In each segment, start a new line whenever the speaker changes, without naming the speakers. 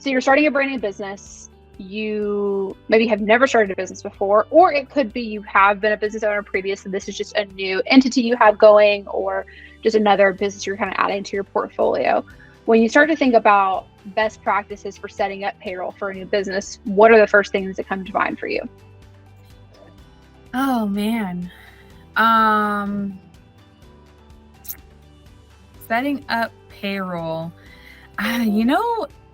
So you're starting a brand new business. You maybe have never started a business before, or it could be you have been a business owner previous and this is just a new entity you have going, or just another business you're kind of adding to your portfolio. When you start to think about best practices for setting up payroll for a new business, what are the first things that come to mind for you?
Oh man. Setting up payroll.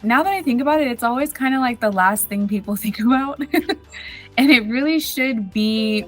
Now that I think about it, it's always kind of like the last thing people think about. And it really should be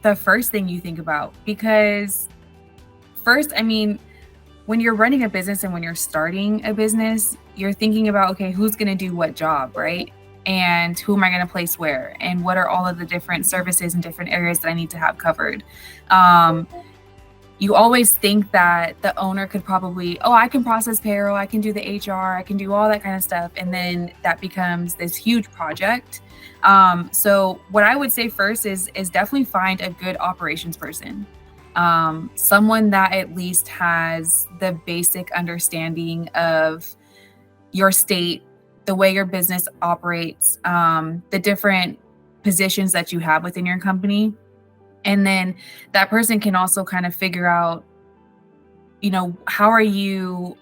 the first thing you think about, because first, when you're running a business and when you're starting a business, you're thinking about, okay, who's going to do what job, right? And who am I going to place where? And what are all of the different services and different areas that I need to have covered? You always think that the owner could probably, I can process payroll, I can do the HR, I can do all that kind of stuff. And then that becomes this huge project. So what I would say first is definitely find a good operations person. Someone that at least has the basic understanding of your state, the way your business operates, the different positions that you have within your company. And then that person can also kind of figure out, how are you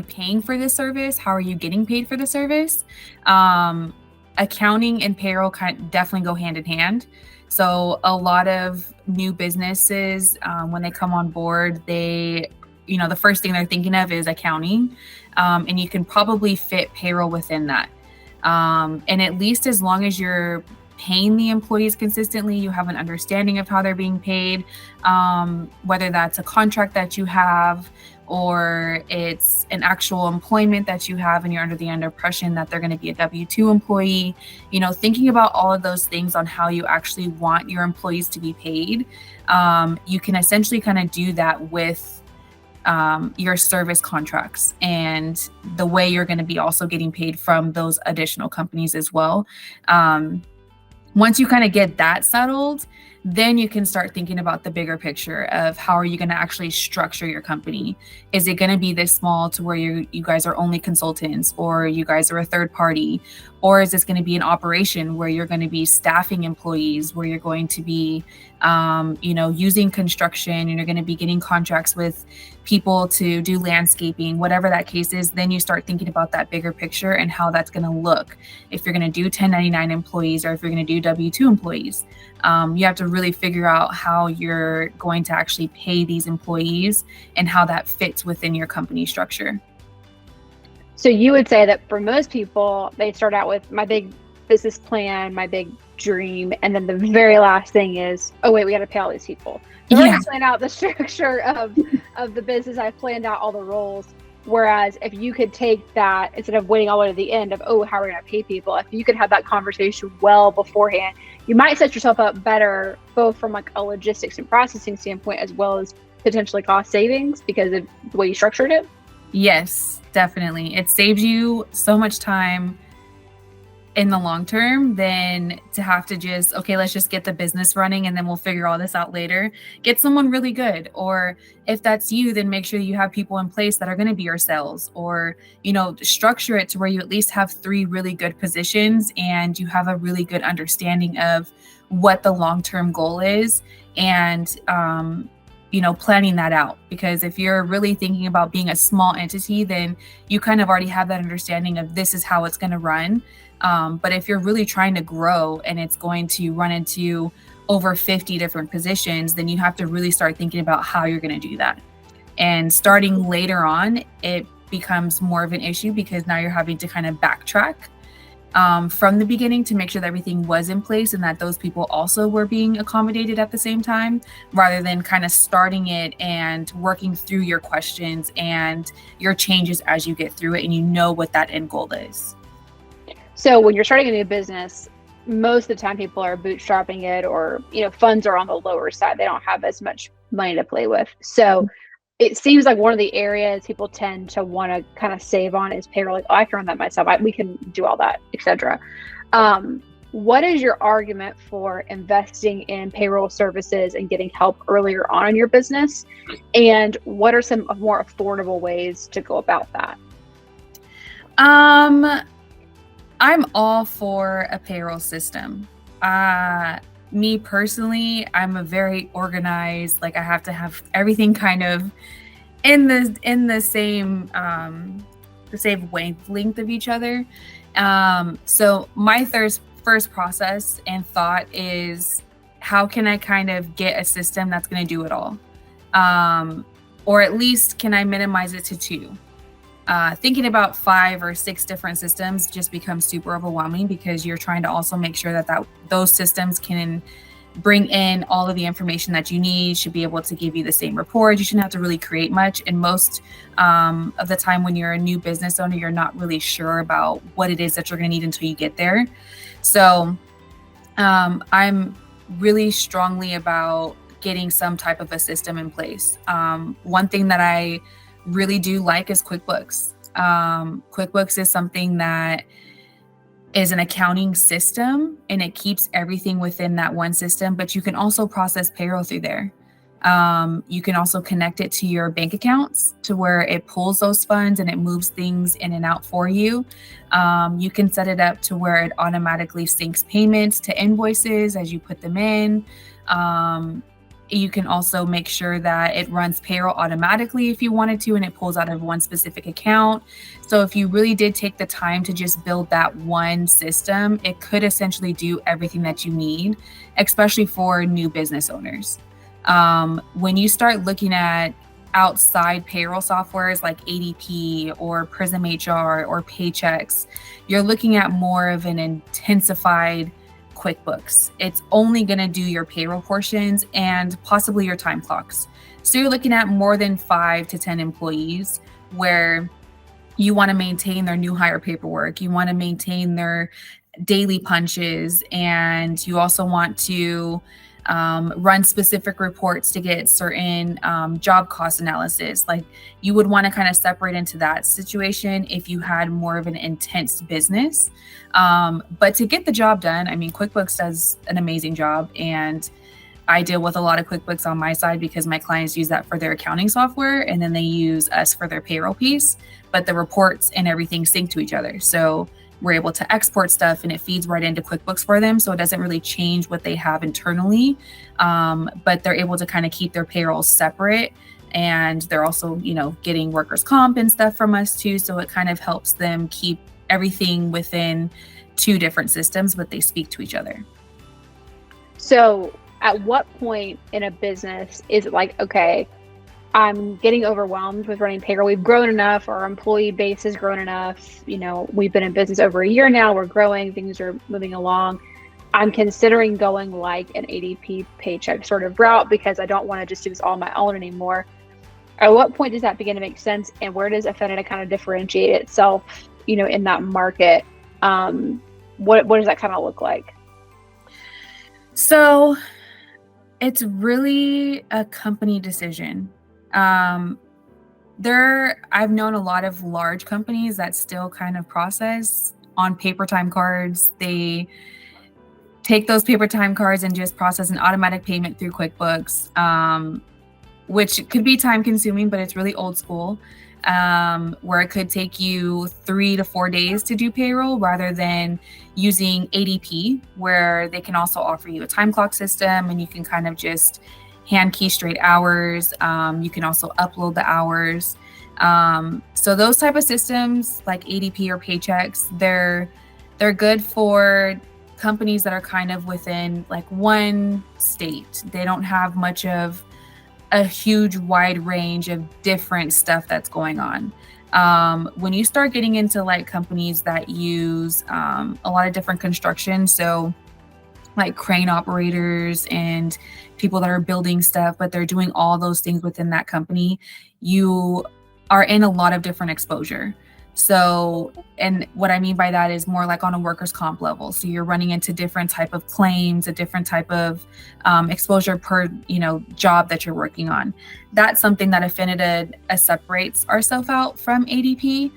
paying for this service? How are you getting paid for the service? Accounting and payroll definitely go hand in hand. So a lot of new businesses, when they come on board, the first thing they're thinking of is accounting. And you can probably fit payroll within that. And at least as long as you're paying the employees consistently, you have an understanding of how they're being paid, whether that's a contract that you have or it's an actual employment that you have and you're under the impression that they're going to be a W-2 employee, thinking about all of those things on how you actually want your employees to be paid. You can essentially kind of do that with your service contracts and the way you're going to be also getting paid from those additional companies as well. Once you kind of get that settled, then you can start thinking about the bigger picture of how are you going to actually structure your company. Is it going to be this small to where you guys are only consultants, or you guys are a third party? Or is this going to be an operation where you're going to be staffing employees, where you're going to be, using construction, and you're going to be getting contracts with people to do landscaping, whatever that case is? Then you start thinking about that bigger picture and how that's going to look. If you're going to do 1099 employees or if you're going to do W-2 employees, you have to really figure out how you're going to actually pay these employees and how that fits within your company structure.
So you would say that for most people, they start out with my big business plan, my big dream, and then the very last thing is, oh wait, we got to pay all these people. So I plan out the structure of the business. I've planned out all the roles. Whereas if you could take that, instead of waiting all the way to the end of, how are we going to pay people? If you could have that conversation well beforehand, you might set yourself up better, both from like a logistics and processing standpoint, as well as potentially cost savings because of the way you structured it.
Yes, definitely. It saves you so much time in the long term than to have to just, let's just get the business running and then we'll figure all this out later. Get someone really good. Or if that's you, then make sure you have people in place that are going to be your sales, or, structure it to where you at least have 3 really good positions and you have a really good understanding of what the long-term goal is, and, planning that out. Because if you're really thinking about being a small entity, then you kind of already have that understanding of this is how it's going to run. But if you're really trying to grow and it's going to run into over 50 different positions, then you have to really start thinking about how you're going to do that. And starting later on, it becomes more of an issue because now you're having to kind of backtrack from the beginning to make sure that everything was in place and that those people also were being accommodated at the same time, rather than kind of starting it and working through your questions and your changes as you get through it and you know what that end goal is.
So when you're starting a new business, most of the time people are bootstrapping it, or, funds are on the lower side. They don't have as much money to play with. So it seems like one of the areas people tend to want to kind of save on is payroll. Like, I can run that myself. We can do all that, etc. What is your argument for investing in payroll services and getting help earlier on in your business? And what are some more affordable ways to go about that?
I'm all for a payroll system. Me personally, I'm a very organized, like I have to have everything kind of in the same wavelength of each other. So my first process and thought is, how can I kind of get a system that's going to do it all? Or at least can I minimize it to two? Thinking about 5 or 6 different systems just becomes super overwhelming, because you're trying to also make sure that those systems can bring in all of the information that you need, should be able to give you the same report. You shouldn't have to really create much. And most of the time when you're a new business owner, you're not really sure about what it is that you're going to need until you get there. So I'm really strongly about getting some type of a system in place. One thing that I really do like is QuickBooks. QuickBooks is something that is an accounting system, and it keeps everything within that one system, but you can also process payroll through there. You can also connect it to your bank accounts to where it pulls those funds and it moves things in and out for you. You can set it up to where it automatically syncs payments to invoices as you put them in. You can also make sure that it runs payroll automatically if you wanted to, and it pulls out of one specific account. So if you really did take the time to just build that one system, it could essentially do everything that you need, especially for new business owners. When you start looking at outside payroll softwares like ADP or Prism HR or Paychex, you're looking at more of an intensified QuickBooks. It's only going to do your payroll portions and possibly your time clocks. So you're looking at more than 5 to 10 employees, where you want to maintain their new hire paperwork, you want to maintain their daily punches, and you also want to run specific reports to get certain job cost analysis. Like, you would want to kind of separate into that situation if you had more of an intense business. But to get the job done, I mean, QuickBooks does an amazing job, and I deal with a lot of QuickBooks on my side because my clients use that for their accounting software, and then they use us for their payroll piece, but the reports and everything sync to each other. So we're able to export stuff and it feeds right into QuickBooks for them. So it doesn't really change what they have internally, but they're able to kind of keep their payroll separate. And they're also, getting workers' comp and stuff from us too. So it kind of helps them keep everything within 2 different systems, but they speak to each other.
So at what point in a business is it like, okay, I'm getting overwhelmed with running payroll. We've grown enough. Our employee base has grown enough. We've been in business over a year now. We're growing. Things are moving along. I'm considering going like an ADP Paychex sort of route because I don't want to just do this all on my own anymore. At what point does that begin to make sense? And where does Affinita kind of differentiate itself, in that market? What does that kind of look like?
So it's really a company decision. I've known a lot of large companies that still kind of process on paper time cards. They take those paper time cards and just process an automatic payment through QuickBooks, which could be time consuming, but it's really old school, where it could take you 3 to 4 days to do payroll rather than using ADP, where they can also offer you a time clock system and you can kind of just hand key straight hours. You can also upload the hours. So those type of systems like ADP or Paychex, they're good for companies that are kind of within like one state. They don't have much of a huge wide range of different stuff that's going on. When you start getting into like companies that use a lot of different construction, so like crane operators and people that are building stuff, but they're doing all those things within that company, you are in a lot of different exposure. So, and what I mean by that is more like on a workers' comp level. So you're running into different type of claims, a different type of exposure per, job that you're working on. That's something that Affinita separates ourselves out from ADP.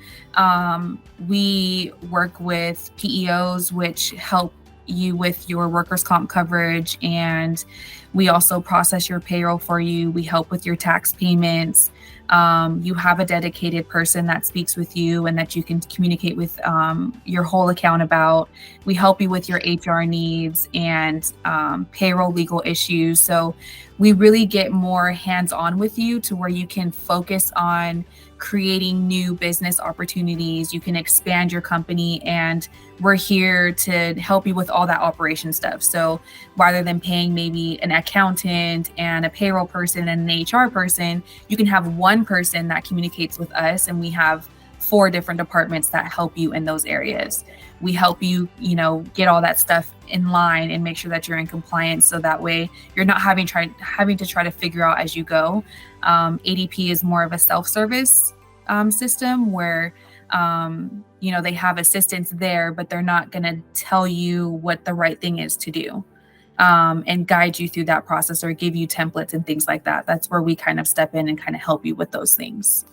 We work with PEOs, which help you with your workers' comp coverage, and We also process your payroll for you. We help with your tax payments. You have a dedicated person that speaks with you and that you can communicate with your whole account about. We help you with your HR needs and payroll legal issues. So we really get more hands-on with you to where you can focus on creating new business opportunities. You can expand your company, and we're here to help you with all that operation stuff. So rather than paying maybe an accountant and a payroll person and an HR person, you can have one person that communicates with us, and we have 4 different departments that help you in those areas. We help you, get all that stuff in line and make sure that you're in compliance, so that way you're not having to try to figure out as you go. ADP is more of a self-service system where they have assistants there, but they're not going to tell you what the right thing is to do and guide you through that process or give you templates and things like that. That's where we kind of step in and kind of help you with those things.